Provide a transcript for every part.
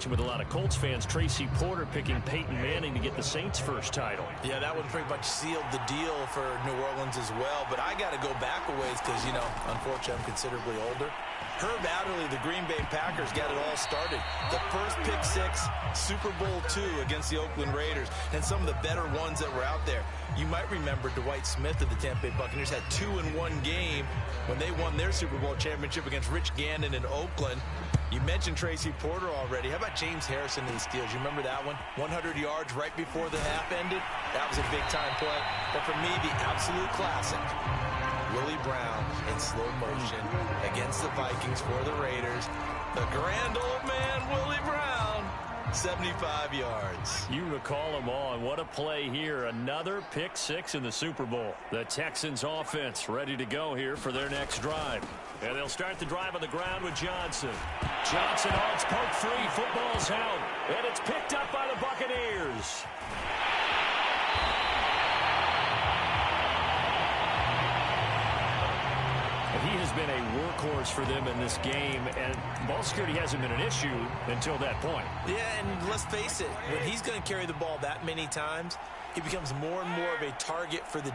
connection with a lot of Colts fans. Tracy Porter picking Peyton Manning to get the Saints' first title. Yeah, that one pretty much sealed the deal for New Orleans as well. But I got to go back a ways because, you know, unfortunately, I'm considerably older. Herb Adderley, the Green Bay Packers, got it all started. The first pick six, Super Bowl II against the Oakland Raiders, and some of the better ones that were out there. You might remember Dwight Smith of the Tampa Bay Buccaneers had 2 in one game when they won their Super Bowl championship against Rich Gannon in Oakland. You mentioned Tracy Porter already. How about James Harrison in the Steelers? You remember that one? 100 yards right before the half ended? That was a big-time play. But for me, the absolute classic, Willie Brown in slow motion against the Vikings for the Raiders. The grand old man, Willie Brown, 75 yards. You recall them all, and what a play here. Another pick six in the Super Bowl. The Texans offense ready to go here for their next drive. And they'll start the drive on the ground with Johnson. Johnson, oh, it's poke free. Football's held. And it's picked up by the Buccaneers. He has been a workhorse for them in this game, and ball security hasn't been an issue until that point. Yeah, and let's face it, when he's going to carry the ball that many times, he becomes more and more of a target for the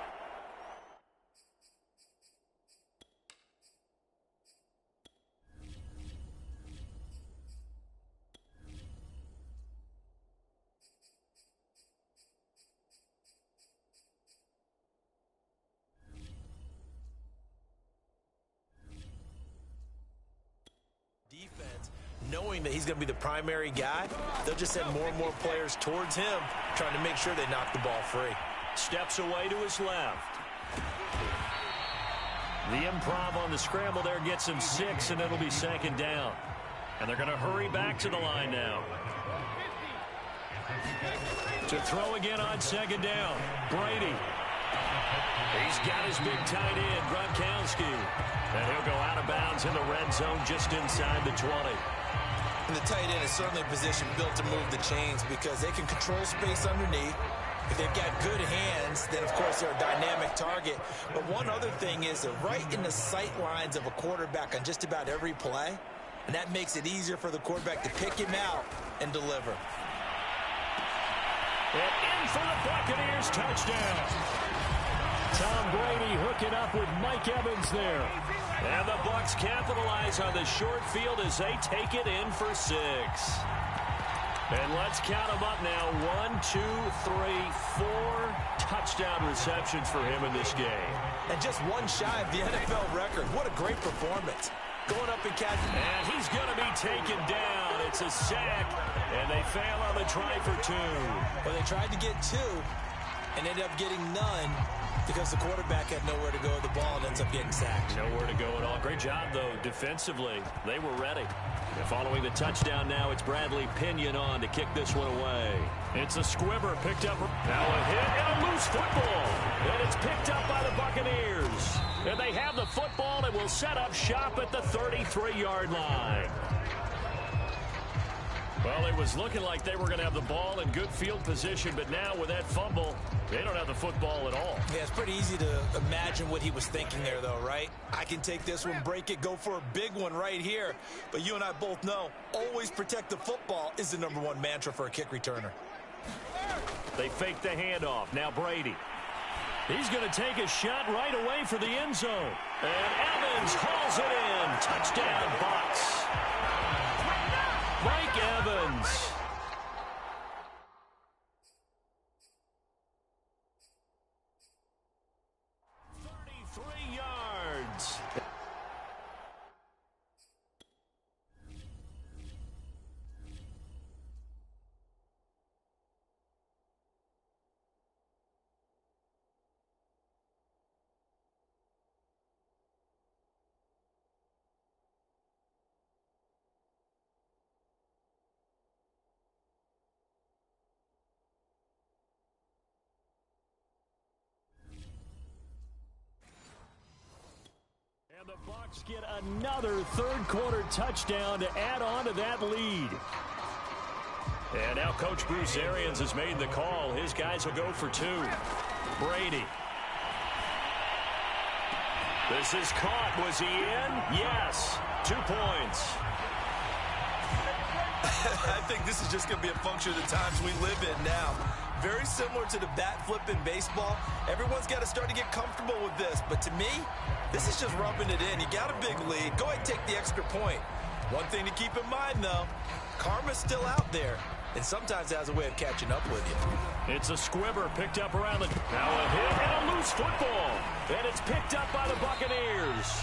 defense, knowing that he's going to be the primary guy. They'll just send more and more players towards him, trying to make sure they knock the ball free. Steps away to his left. The improv on the scramble there gets him 6, and it'll be second down. And they're going to hurry back to the line now. To throw again on second down, Brady. He's got his big tight end, Gronkowski. And he'll go out of bounds in the red zone just inside the 20. And the tight end is certainly a position built to move the chains because they can control space underneath. If they've got good hands, then, of course, they're a dynamic target. But one other thing is they're right in the sight lines of a quarterback on just about every play. And that makes it easier for the quarterback to pick him out and deliver. And in for the Buccaneers, touchdown. Tom Brady hooking up with Mike Evans there. And the Bucs capitalize on the short field as they take it in for 6. And let's count them up now. 1, 2, 3, 4 touchdown receptions for him in this game. And just one shy of the NFL record. What a great performance. Going up and catching. And he's going to be taken down. It's a sack. And they fail on the try for 2. Well, they tried to get 2 and ended up getting none because the quarterback had nowhere to go with the ball and ends up getting sacked. Nowhere to go at all. Great job, though, defensively. They were ready. And following the touchdown now, it's Bradley Pinion on to kick this one away. It's a squibber picked up. Now a hit and a loose football. And it's picked up by the Buccaneers. And they have the football and will set up shop at the 33-yard line. Well, it was looking like they were going to have the ball in good field position, but now with that fumble, they don't have the football at all. Yeah, it's pretty easy to imagine what he was thinking there, though, right? I can take this one, break it, go for a big one right here. But you and I both know, always protect the football is the #1 mantra for a kick returner. They fake the handoff. Now Brady. He's going to take a shot right away for the end zone. And Evans hauls it in. Touchdown, Bucs. Mike Evans. And the Bucs get another third-quarter touchdown to add on to that lead. And now Coach Bruce Arians has made the call. His guys will go for 2. Brady. This is caught. Was he in? Yes. 2 points. I think this is just going to be a function of the times we live in now. Very similar to the bat flip in baseball. Everyone's got to start to get comfortable with this. But to me, this is just rubbing it in. You got a big lead. Go ahead and take the extra point. One thing to keep in mind, though, karma's still out there. And sometimes has a way of catching up with you. It's a squibber picked up around the... Now a hit and a loose football. And it's picked up by the Buccaneers.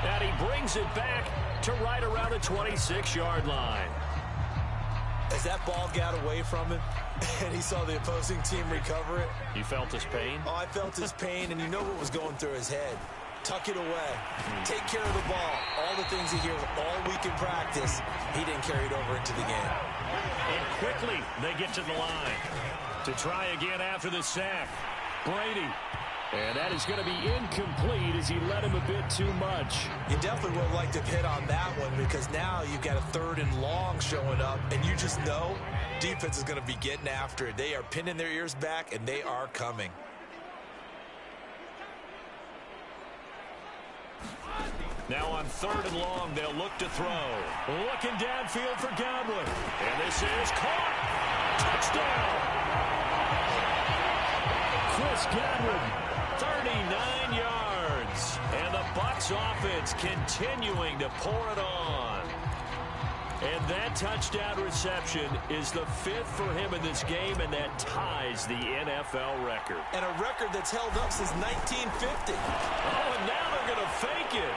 And he brings it back to right around the 26-yard line. As that ball got away from him and he saw the opposing team recover it. You felt his pain? Oh, I felt his pain, and you know what was going through his head. Tuck it away. Take care of the ball. All the things he hears all week in practice, he didn't carry it over into the game. And quickly, they get to the line to try again after the sack. Brady. And that is going to be incomplete as he led him a bit too much. You definitely would have liked to have hit on that one because now you've got a 3rd and long showing up, and you just know defense is going to be getting after it. They are pinning their ears back, and they are coming. Now on 3rd and long, they'll look to throw. Looking downfield for Godwin. And this is caught. Touchdown. Chris Godwin. 39 yards. And the Bucs offense continuing to pour it on. And that touchdown reception is the 5th for him in this game, and that ties the NFL record. And a record that's held up since 1950. Oh, and now they're going to fake it.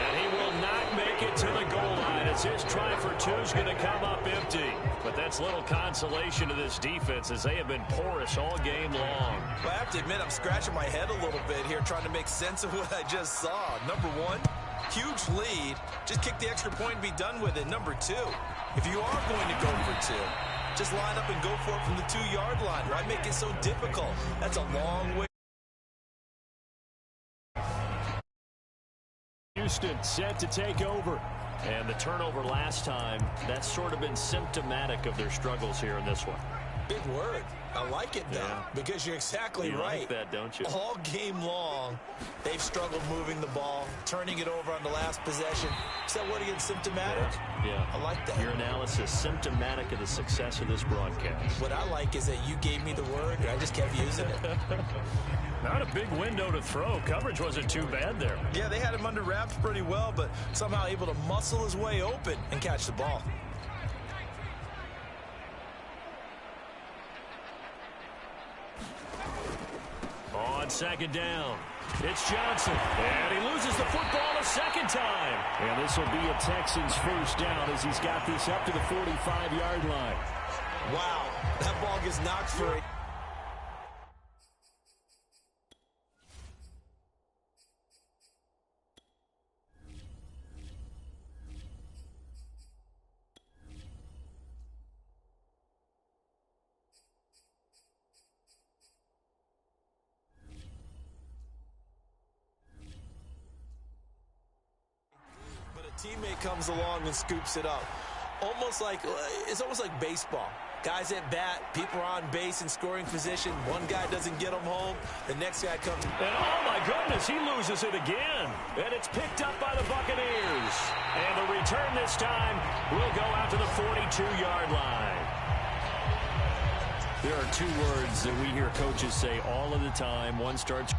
And he will not make it to the goal line as his try for 2 is going to come up empty. But that's little consolation to this defense as they have been porous all game long. Well, I have to admit, I'm scratching my head a little bit here trying to make sense of what I just saw. Number 1, huge lead. Just kick the extra point and be done with it. Number 2, if you are going to go for 2, just line up and go for it from the 2-yard line. Why make it so difficult? That's a long way. Houston set to take over. And the turnover last time, that's sort of been symptomatic of their struggles here in this one. Big word. I like it, though, because you're exactly right. Like that, don't you? All game long, they've struggled moving the ball, turning it over on the last possession. Is that word again, symptomatic? Yeah. I like that. Your analysis, symptomatic of the success of this broadcast. What I like is that you gave me the word, and I just kept using it. Not a big window to throw. Coverage wasn't too bad there. Yeah, they had him under wraps pretty well, but somehow able to muscle his way open and catch the ball. On 2nd down, it's Johnson. And he loses the football a 2nd time. And this will be a Texans 1st down as he's got this up to the 45-yard line. Wow, that ball gets knocked for it. Teammate comes along and scoops it up. It's almost like baseball. Guys at bat, people are on base in scoring position. One guy doesn't get them home. The next guy comes. And oh my goodness, he loses it again. And it's picked up by the Buccaneers. And the return this time will go out to the 42-yard line. There are 2 words that we hear coaches say all of the time. One starts.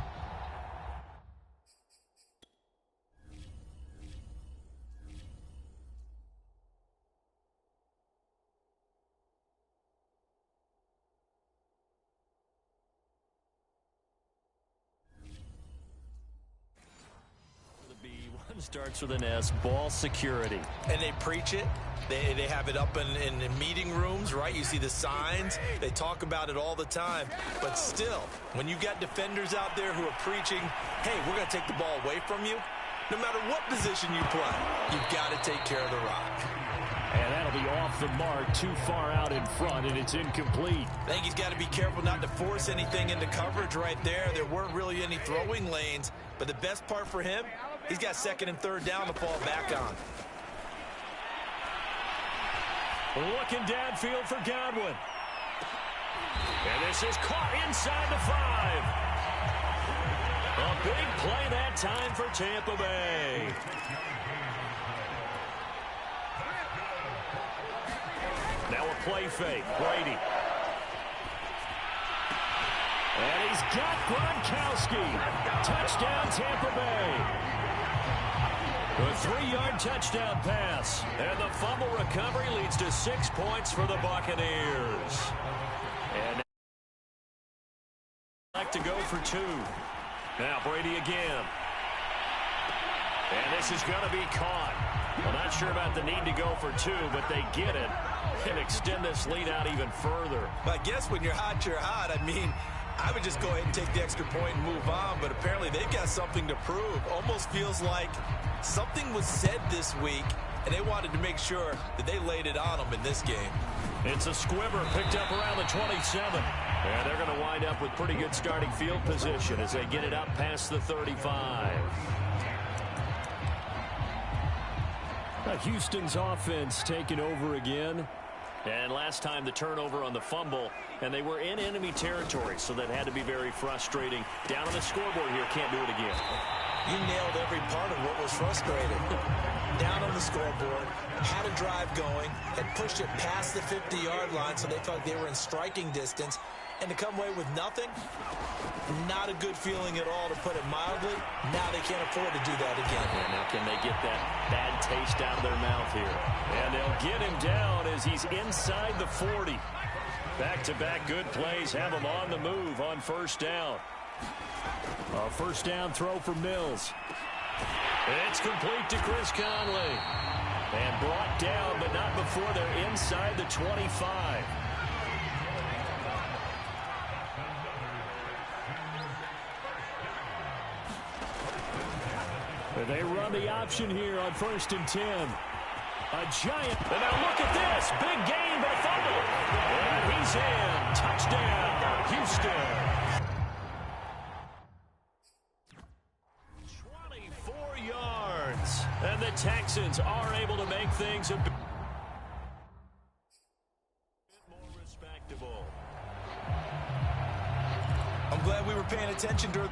Starts with an S, ball security. And they preach it. They have it up in meeting rooms, right? You see the signs. They talk about it all the time. But still, when you've got defenders out there who are preaching, hey, we're going to take the ball away from you, no matter what position you play, you've got to take care of the rock. And that'll be off the mark, too far out in front, and it's incomplete. I think he's got to be careful not to force anything into coverage right there. There weren't really any throwing lanes, but the best part for him, he's got 2nd and 3rd down to fall back on. Looking downfield for Godwin. And this is caught inside the 5. A big play that time for Tampa Bay. play fake. Brady. And he's got Gronkowski. Touchdown, Tampa Bay. A 3-yard touchdown pass. And the fumble recovery leads to 6 points for the Buccaneers. And like to go for 2. Now Brady again. And this is going to be caught. Well, not sure about the need to go for 2, but they get it and extend this lead out even further. I guess when you're hot, you're hot. I mean, I would just go ahead and take the extra point and move on, but apparently they've got something to prove. Almost feels like something was said this week, and they wanted to make sure that they laid it on them in this game. It's a squibber picked up around the 27. And they're going to wind up with pretty good starting field position as they get it up past the 35. Houston's offense taking over again. And last time the turnover on the fumble, and they were in enemy territory, so that had to be very frustrating. Down on the scoreboard here, can't do it again. You nailed every part of what was frustrating. Down on the scoreboard, had a drive going, had pushed it past the 50-yard line, so they felt like they were in striking distance. And to come away with nothing, not a good feeling at all, to put it mildly. Now they can't afford to do that again. Yeah, now can they get that bad taste out of their mouth here? And they'll get him down as he's inside the 40. Back-to-back good plays have him on the move on first down. A first down throw for Mills. It's complete to Chris Conley. And brought down, but not before they're inside the 25. They run the option here on 1st and 10. A giant. And now look at this. Big gain, but a fumble. And he's in. Touchdown, Houston. 24 yards. And the Texans are able to make things a bit more respectable. I'm glad we were paying attention during.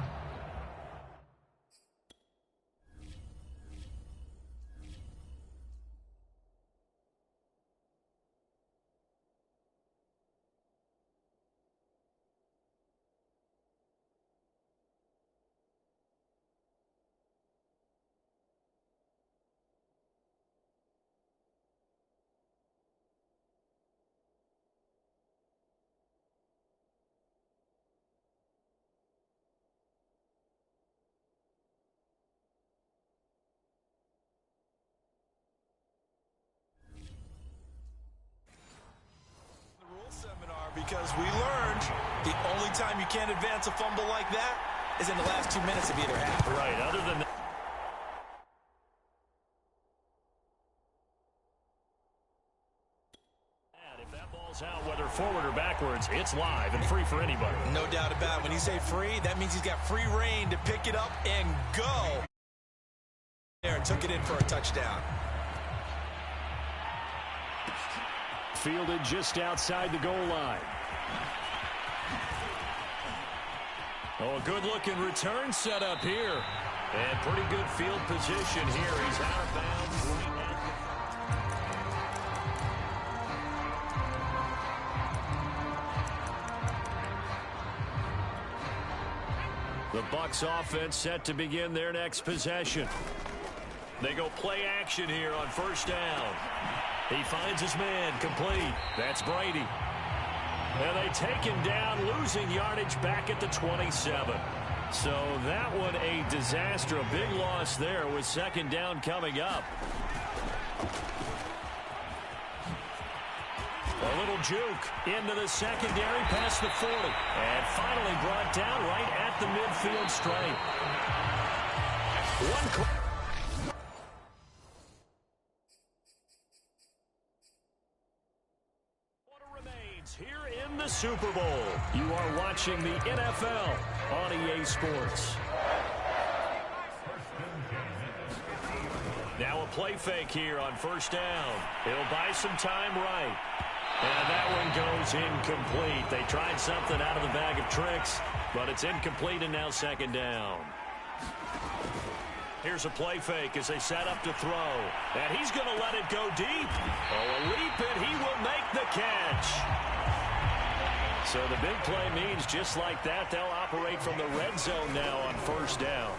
Because we learned the only time you can't advance a fumble like that is in the last 2 minutes of either half. Right, other than that. And if that ball's out, whether forward or backwards, it's live and free for anybody. No doubt about it. When you say free, that means he's got free reign to pick it up and go. There, and took it in for a touchdown. Fielded just outside the goal line. Oh, a good-looking return set up here. And pretty good field position here. He's out of bounds. The Bucs offense set to begin their next possession. They go play action here on first down. He finds his man, complete. That's Brady. And they take him down, losing yardage back at the 27. So that one a disaster, a big loss there with second down coming up. A little juke into the secondary past the 40. And finally brought down right at the midfield stripe. Here in the Super Bowl, you are watching the NFL on EA Sports. Now a play fake here on first down. He'll buy some time right. And that one goes incomplete. They tried something out of the bag of tricks, but it's incomplete and now second down. Here's a play fake as they set up to throw. And he's going to let it go deep. Oh, a leap, and he will make the catch. So the big play means just like that, they'll operate from the red zone now on first down.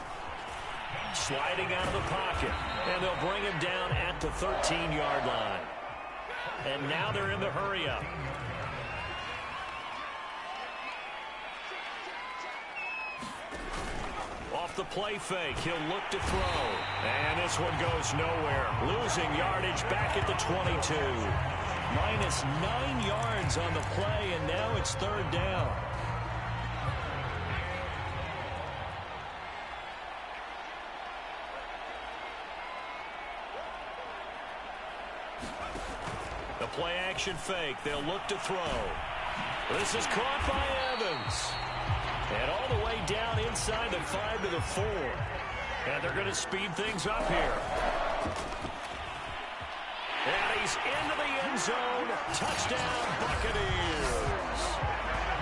Sliding out of the pocket, and they'll bring him down at the 13-yard line. And now they're in the hurry-up. Off the play fake, he'll look to throw. And this one goes nowhere. Losing yardage back at the 22. Minus 9 yards on the play, and now it's third down. The play action fake. They'll look to throw. This is caught by Evans. And all the way down inside the 5 to the 4. And they're going to speed things up here. And he's into the end zone. Touchdown, Buccaneers.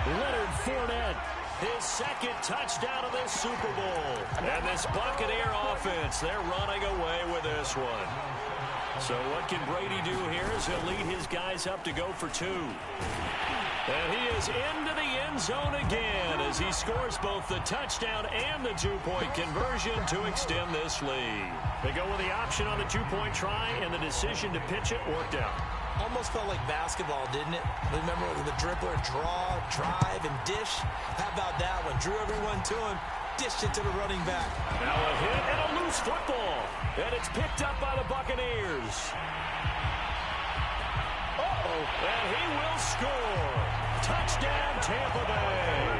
Leonard Fournette, his second touchdown of this Super Bowl. And this Buccaneer offense, they're running away with this one. So what can Brady do here is he'll lead his guys up to go for 2. And he is into the end zone again as he scores both the touchdown and the 2-point conversion to extend this lead. They go with the option on the 2-point try, and the decision to pitch it worked out. Almost felt like basketball, didn't it? Remember the dribbler, draw, drive, and dish? How about that one? Drew everyone to him, dished it to the running back. Now a hit and a loose football. And it's picked up by the Buccaneers. And he will score. Touchdown, Tampa Bay.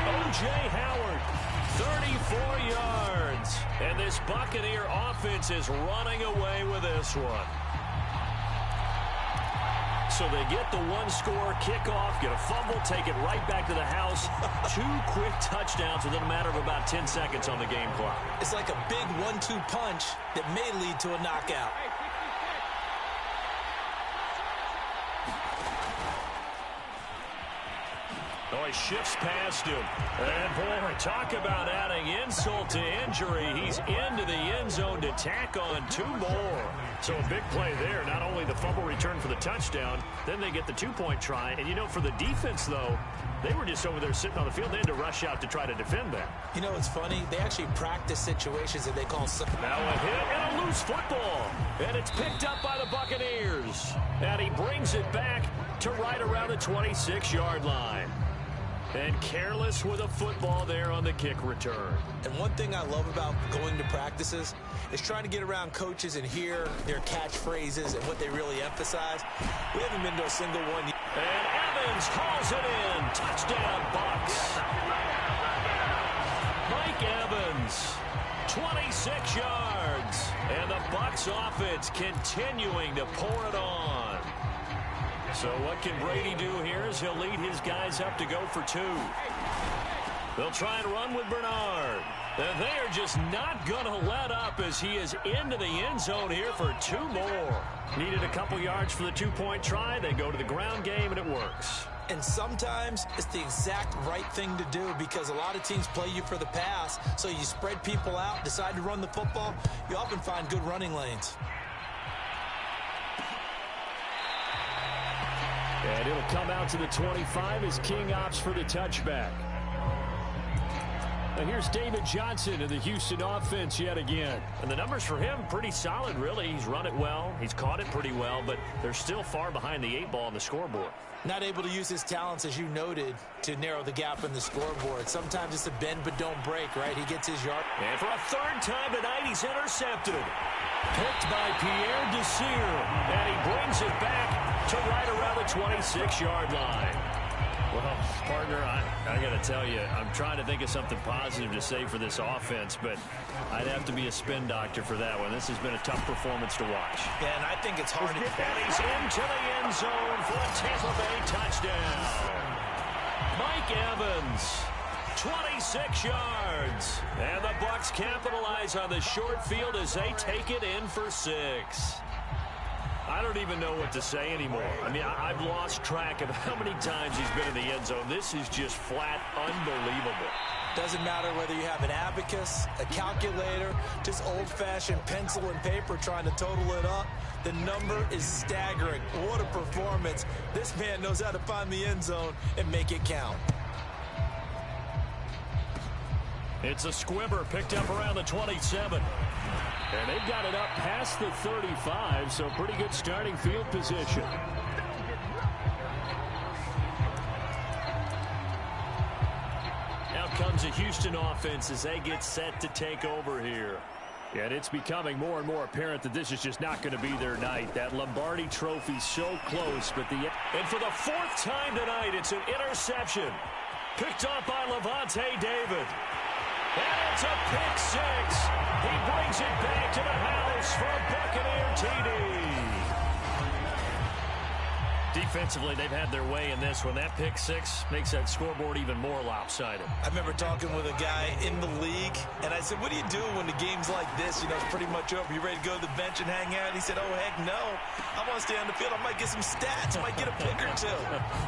O.J. Howard, 34 yards. And this Buccaneer offense is running away with this one. So they get the one-score kickoff, get a fumble, take it right back to the house. 2 quick touchdowns within a matter of about 10 seconds on the game clock. It's like a big 1-2 punch that may lead to a knockout. Oh, he shifts past him. And, boy, talk about adding insult to injury. He's into the end zone to tack on 2 more. So a big play there. Not only the fumble return for the touchdown, then they get the 2-point try. And, you know, for the defense, though, they were just over there sitting on the field. They had to rush out to try to defend that. You know, it's funny. They actually practice situations that they call... Now a hit and a loose football. And it's picked up by the Buccaneers. And he brings it back to right around the 26-yard line. And careless with a football there on the kick return. And one thing I love about going to practices is trying to get around coaches and hear their catchphrases and what they really emphasize. We haven't been to a single one yet. And Evans hauls it in. Touchdown, Bucs. Mike Evans, 26 yards. And the Bucs offense continuing to pour it on. So what can Brady do here is he'll lead his guys up to go for 2. They'll try and run with Bernard. And they're just not going to let up as he is into the end zone here for 2 more. Needed a couple yards for the 2-point try. They go to the ground game, and it works. And sometimes it's the exact right thing to do because a lot of teams play you for the pass. So you spread people out, decide to run the football. You often find good running lanes. And it'll come out to the 25 as King opts for the touchback. And here's David Johnson in the Houston offense yet again. And the numbers for him pretty solid, really. He's run it well. He's caught it pretty well, but they're still far behind the 8 ball on the scoreboard. Not able to use his talents, as you noted, to narrow the gap in the scoreboard. Sometimes it's a bend but don't break, right? He gets his yard. And for a 3rd time tonight, he's intercepted. Picked by Pierre Desir. And he brings it back to right around the 26-yard line. Well, partner, I got to tell you, I'm trying to think of something positive to say for this offense, but I'd have to be a spin doctor for that one. This has been a tough performance to watch. Yeah, and I think it's hard. And he's into the end zone for a Tampa Bay touchdown. Mike Evans, 26 yards. And the Bucs capitalize on the short field as they take it in for 6. I don't even know what to say anymore. I mean, I've lost track of how many times he's been in the end zone. This is just flat unbelievable. Doesn't matter whether you have an abacus, a calculator, just old-fashioned pencil and paper trying to total it up. The number is staggering. What a performance. This man knows how to find the end zone and make it count. It's a squibber picked up around the 27. And they've got it up past the 35, so pretty good starting field position. Now comes a Houston offense as they get set to take over here. And it's becoming more and more apparent that this is just not going to be their night. That Lombardi trophy so close, but and for the fourth time tonight, it's an interception. Picked up by Levante David. And it's a pick six. He brings it back to the house for a Buccaneer TD. Defensively, they've had their way in this one. That pick six makes that scoreboard even more lopsided. I remember talking with a guy in the league, and I said, what do you do when the game's like this? You know, it's pretty much over. You ready to go to the bench and hang out? He said, oh, heck no. I want to stay on the field. I might get some stats. I might get a pick or two.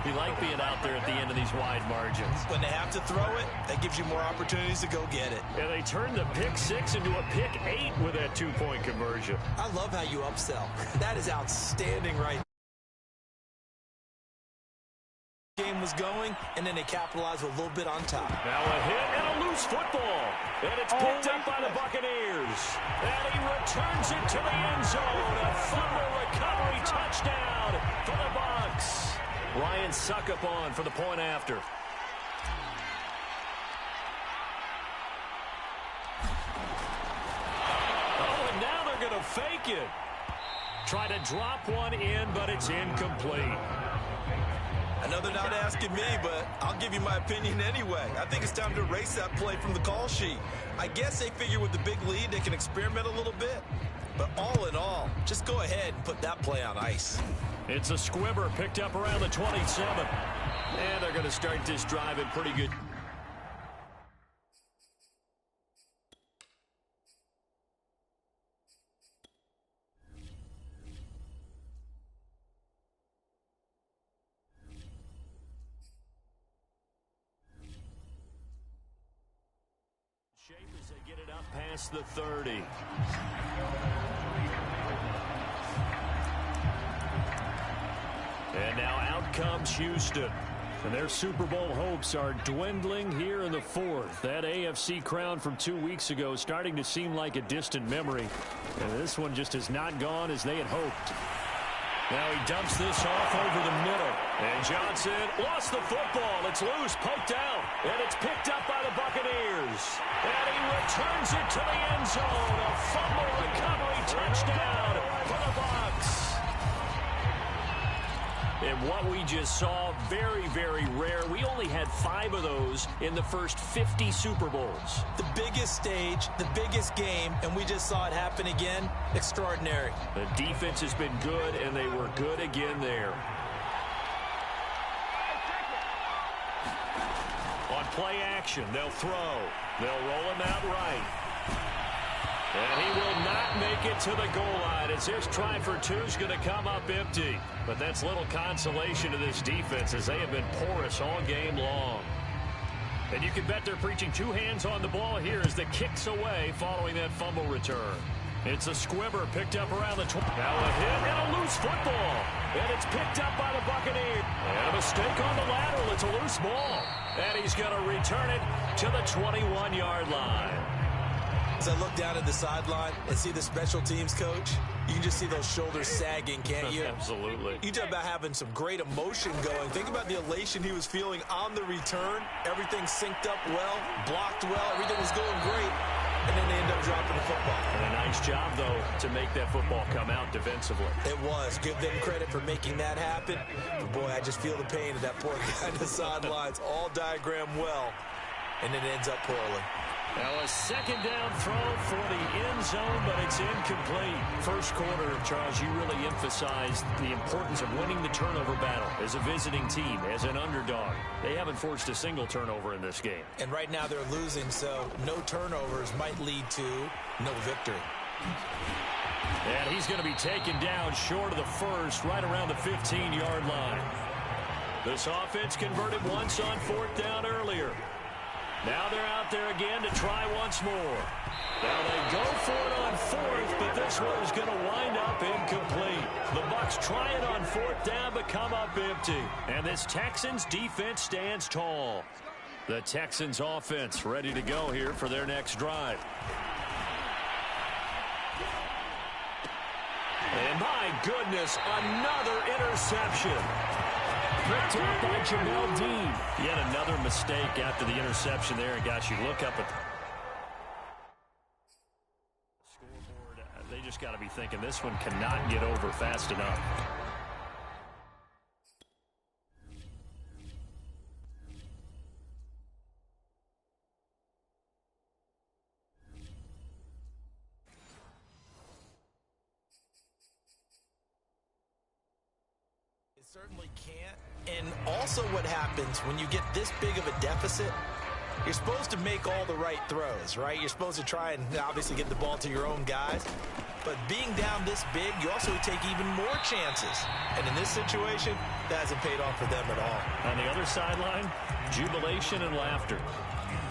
You like being out there at the end of these wide margins. When they have to throw it, that gives you more opportunities to go get it. And they turned the pick six into a pick 8 with that two-point conversion. I love how you upsell. That is outstanding right now. Game was going, and then they capitalized with a little bit on top. Now a hit and a loose football. And it's picked up by the Buccaneers. And he returns it to the end zone. A fumble recovery touchdown for the Bucs. Ryan Succop for the point after. Oh, and now they're going to fake it. Try to drop one in, but it's incomplete. I know they're not asking me, but I'll give you my opinion anyway. I think it's time to erase that play from the call sheet. I guess they figure with the big lead they can experiment a little bit. But all in all, just go ahead and put that play on ice. It's a squibber picked up around the 27. And they're going to start this drive in pretty good. Shape as they get it up past the 30. And now out comes Houston. And their Super Bowl hopes are dwindling here in the fourth. That AFC crown from 2 weeks ago is starting to seem like a distant memory. And this one just has not gone as they had hoped. Now he dumps this off over the middle. And Johnson lost the football. It's loose, poked out. And it's picked up by the Buccaneers. And he returns it to the end zone. A fumble recovery touchdown for the Bucs. And what we just saw, very, very rare. We only had 5 of those in the first 50 Super Bowls. The biggest stage, the biggest game, and we just saw it happen again. Extraordinary. The defense has been good, and they were good again there. On play action, they'll throw. They'll roll him out right. And he will not make it to the goal line as this try for 2 is going to come up empty. But that's little consolation to this defense as they have been porous all game long. And you can bet they're preaching 2 hands on the ball here as the kick's away following that fumble return. It's a squibber picked up around the 20. Now a hit and a loose football. And it's picked up by the Buccaneers. And a mistake on the lateral. It's a loose ball. And he's going to return it to the 21-yard line. As I look down at the sideline and see the special teams coach, you can just see those shoulders sagging, can't you? Absolutely. You talk about having some great emotion going. Think about the elation he was feeling on the return. Everything synced up well, blocked well, everything was going great. And then they end up dropping the football. And a nice job, though, to make that football come out defensively. It was. Give them credit for making that happen. But, boy, I just feel the pain of that poor guy on the sidelines. All diagrammed well, and it ends up poorly. Now a second down throw for the end zone, but it's incomplete. First quarter, Charles, you really emphasized the importance of winning the turnover battle as a visiting team, as an underdog. They haven't forced a single turnover in this game. And right now they're losing, so no turnovers might lead to no victory. And he's going to be taken down short of the first, right around the 15-yard line. This offense converted once on 4th down earlier. Now they're out there again to try once more. Now they go for it on fourth, but this one is going to wind up incomplete. The Bucs try it on fourth down, but come up empty. And this Texans defense stands tall. The Texans offense ready to go here for their next drive. And my goodness, another interception. Picked up by Jamel Dean. Yet another mistake after the interception there. And gosh, you look up at the scoreboard. They just got to be thinking this one cannot get over fast enough. Certainly can't. And also what happens when you get this big of a deficit, you're supposed to make all the right throws, right? You're supposed to try and obviously get the ball to your own guys. But being down this big, you also take even more chances. And in this situation, that hasn't paid off for them at all. On the other sideline, jubilation and laughter.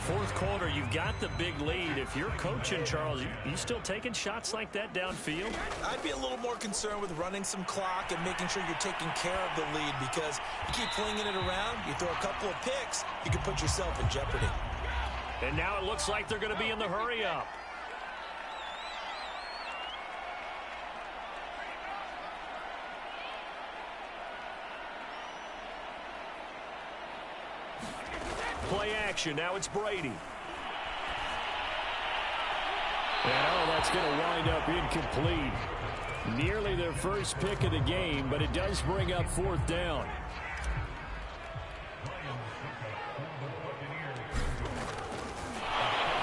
Fourth quarter, you've got the big lead. If you're coaching, Charles, you still taking shots like that downfield? I'd be a little more concerned with running some clock and making sure you're taking care of the lead, because you keep flinging it around, you throw a couple of picks, you can put yourself in jeopardy. And now it looks like they're going to be in the hurry-up. Play action. Now it's Brady. And that's going to wind up incomplete. Nearly their first pick of the game, but it does bring up fourth down.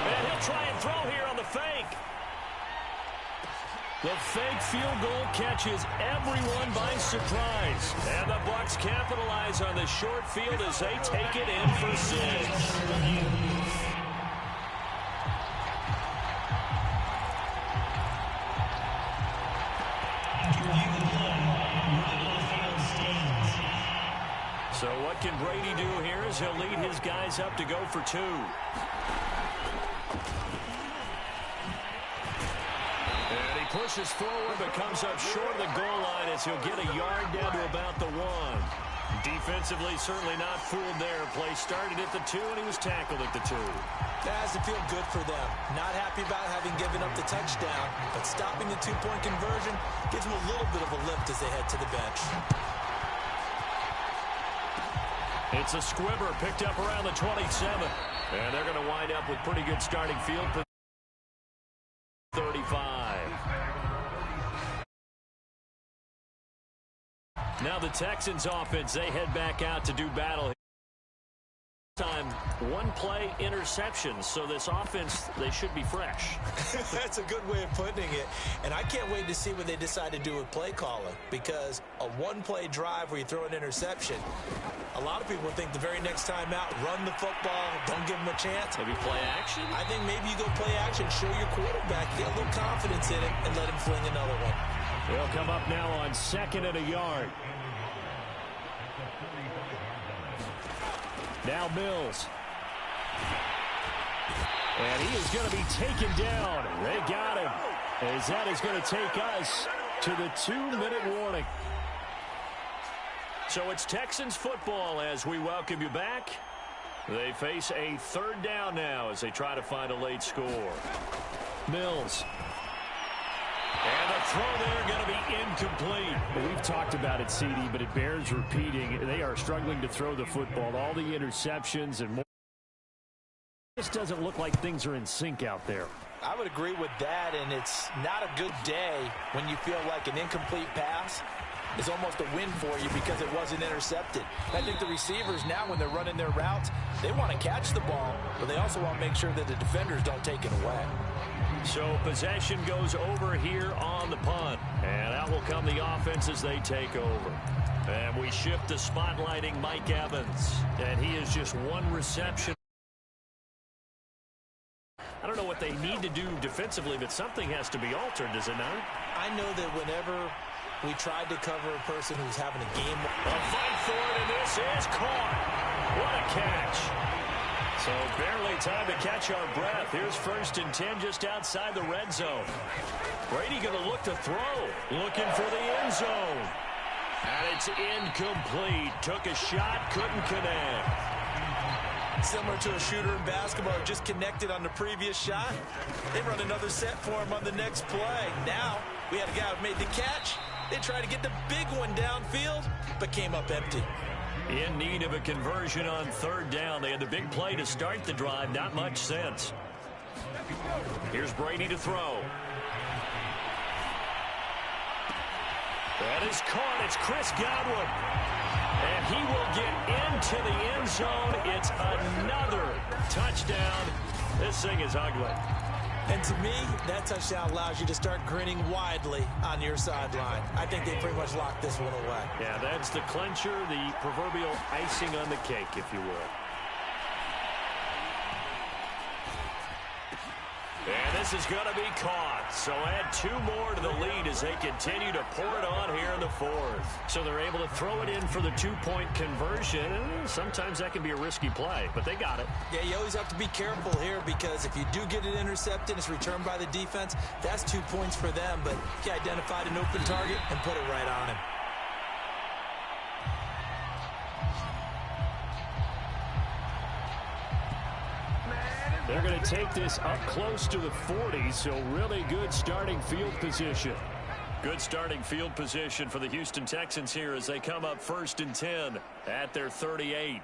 And he'll try and throw here on the fake. The fake field goal catches everyone by surprise. And the Bucs capitalize on the short field as they take it in for 6. So what can Brady do here as he'll lead his guys up to go for 2. Pushes forward, but comes up short of the goal line as he'll get a yard down to about the 1. Defensively, certainly not fooled there. Play started at the 2, and he was tackled at the 2. That has to feel good for them. Not happy about having given up the touchdown, but stopping the 2-point conversion gives them a little bit of a lift as they head to the bench. It's a squibber picked up around the 27. And they're going to wind up with pretty good starting field position. 35. Now the Texans offense, they head back out to do battle. Time, one play interceptions, so this offense, they should be fresh. That's a good way of putting it. And I can't wait to see what they decide to do with play calling, because a one-play drive where you throw an interception, a lot of people think the very next time out, run the football, don't give them a chance. Maybe play action? I think maybe you go play action, show your quarterback, get a little confidence in it, and let him fling another one. They'll come up now on 2nd and a yard. Now Mills. And he is going to be taken down. They got him. As that is going to take us to the 2-minute warning. So it's Texans football as we welcome you back. They face a 3rd down now as they try to find a late score. Mills. And the throw there going to be incomplete. We've talked about it, CD, but it bears repeating. They are struggling to throw the football. All the interceptions and more. It just doesn't look like things are in sync out there. I would agree with that, and it's not a good day when you feel like an incomplete pass is almost a win for you because it wasn't intercepted. I think the receivers now, when they're running their routes, they want to catch the ball, but they also want to make sure that the defenders don't take it away. So possession goes over here on the punt. And out will come the offense as they take over. And we shift to spotlighting Mike Evans. And he is just one reception. I don't know what they need to do defensively, but something has to be altered, does it not? I know that whenever we tried to cover a person who's having a game. A fight for it, and this is caught. What a catch. So barely time to catch our breath. Here's 1st and 10 just outside the red zone. Brady going to look to throw. Looking for the end zone. And it's incomplete. Took a shot, couldn't connect. Similar to a shooter in basketball, just connected on the previous shot. They run another set for him on the next play. Now we had a guy who made the catch. They tried to get the big one downfield, but came up empty. In need of a conversion on 3rd down. They had the big play to start the drive. Not much sense. Here's Brady to throw. That is caught. It's Chris Godwin. And he will get into the end zone. It's another touchdown. This thing is ugly. And to me, that touchdown allows you to start grinning widely on your sideline. I think they pretty much locked this one away. Yeah, that's the clincher, the proverbial icing on the cake, if you will. And this is going to be caught. So add 2 more to the lead as they continue to pour it on here in the 4th. So they're able to throw it in for the 2-point conversion. Sometimes that can be a risky play, but they got it. Yeah, you always have to be careful here because if you do get it intercepted, it's returned by the defense, that's 2 points for them. But he identified an open target and put it right on him. They're going to take this up close to the 40, so really good starting field position. Good starting field position for the Houston Texans here as they come up 1st and 10 at their 38.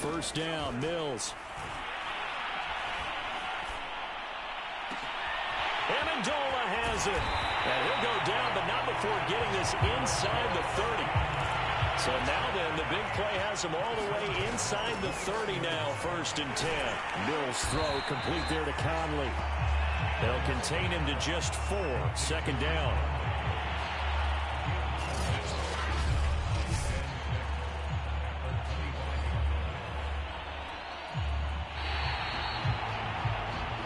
1st down, Mills. Amendola has it. And he'll go down, but not before getting this inside the 30. So now then, the big play has him all the way inside the 30 now, 1st and 10. Mills throw complete there to Conley. They'll contain him to just 4. 2nd down.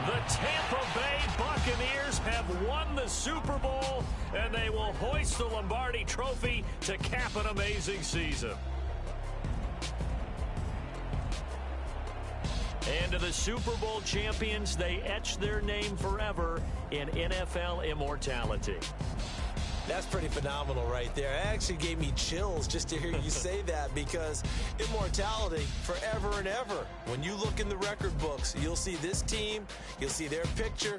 The Tampa Bay Buccaneers have won the Super Bowl, and they will hoist the Lombardi Trophy to cap an amazing season. And to the Super Bowl champions, they etch their name forever in NFL immortality. That's pretty phenomenal right there. It actually gave me chills just to hear you say that because immortality forever and ever. When you look in the record books, you'll see this team, you'll see their picture,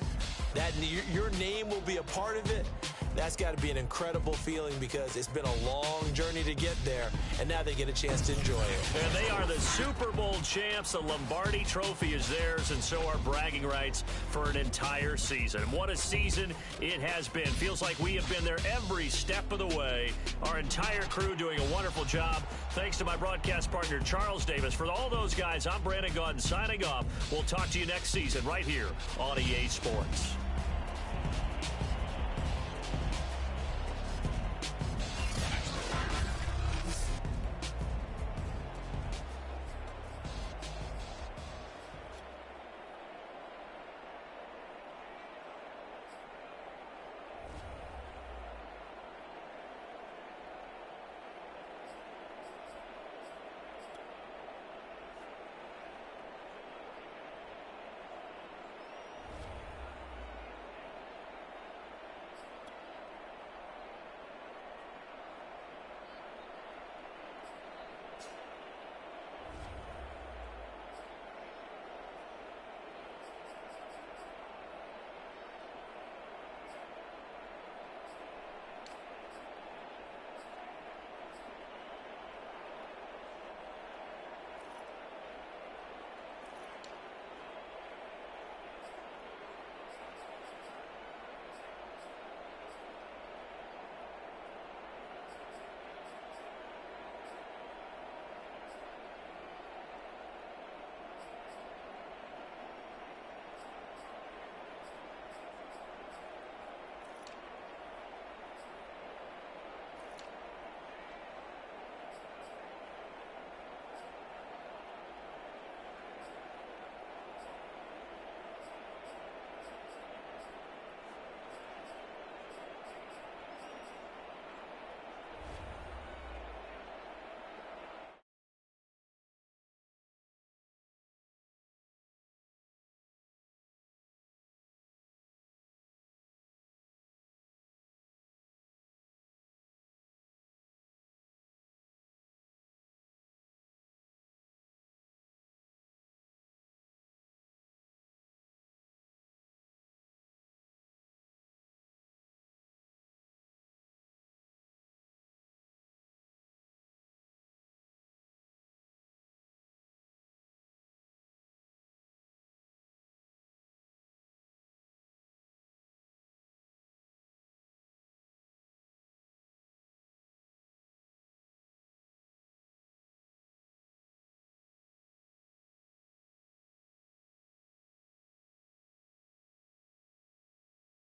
that your name will be a part of it. That's got to be an incredible feeling because it's been a long journey to get there, and now they get a chance to enjoy it. And they are the Super Bowl champs. The Lombardi Trophy is theirs, and so are bragging rights for an entire season. And what a season it has been. Feels like we have been there every step of the way. Our entire crew doing a wonderful job. Thanks to my broadcast partner, Charles Davis. For all those guys, I'm Brandon Gaudin signing off. We'll talk to you next season right here on EA Sports.